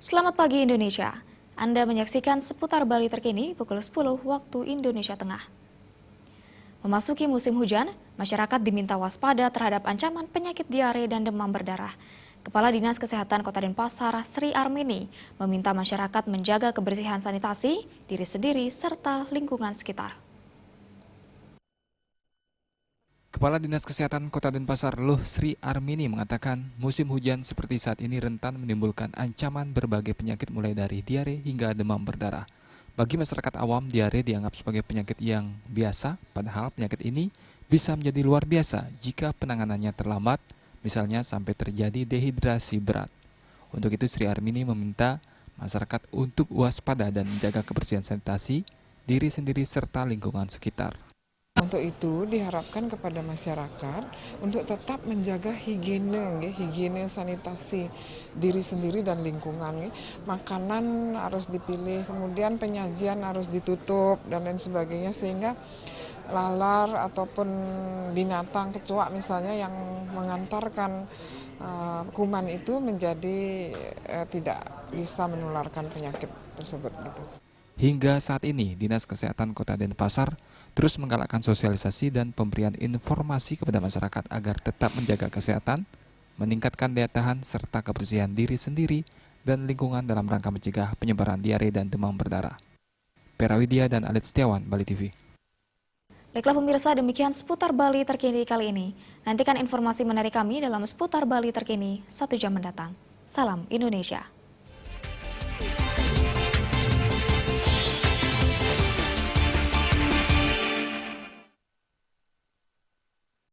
Selamat pagi Indonesia. Anda menyaksikan seputar Bali terkini pukul 10 waktu Indonesia Tengah. Memasuki musim hujan, masyarakat diminta waspada terhadap ancaman penyakit diare dan demam berdarah. Kepala Dinas Kesehatan Kota Denpasar, Sri Armini, meminta masyarakat menjaga kebersihan sanitasi, diri sendiri, serta lingkungan sekitar. Kepala Dinas Kesehatan Kota Denpasar, Luh Sri Armini mengatakan musim hujan seperti saat ini rentan menimbulkan ancaman berbagai penyakit mulai dari diare hingga demam berdarah. Bagi masyarakat awam, diare dianggap sebagai penyakit yang biasa, padahal penyakit ini bisa menjadi luar biasa jika penanganannya terlambat, misalnya sampai terjadi dehidrasi berat. Untuk itu Sri Armini meminta masyarakat untuk waspada dan menjaga kebersihan sanitasi, diri sendiri serta lingkungan sekitar. Untuk itu diharapkan kepada masyarakat untuk tetap menjaga higiene sanitasi diri sendiri dan lingkungan. Makanan harus dipilih, kemudian penyajian harus ditutup dan lain sebagainya sehingga lalar ataupun binatang kecoa misalnya yang mengantarkan kuman itu menjadi tidak bisa menularkan penyakit tersebut gitu. Hingga saat ini, Dinas Kesehatan Kota Denpasar terus menggalakkan sosialisasi dan pemberian informasi kepada masyarakat agar tetap menjaga kesehatan, meningkatkan daya tahan serta kebersihan diri sendiri dan lingkungan dalam rangka mencegah penyebaran diare dan demam berdarah. Perawidia dan Alit Setiawan, Bali TV. Baiklah pemirsa, demikian seputar Bali terkini kali ini. Nantikan informasi menarik kami dalam seputar Bali terkini 1 jam mendatang. Salam Indonesia.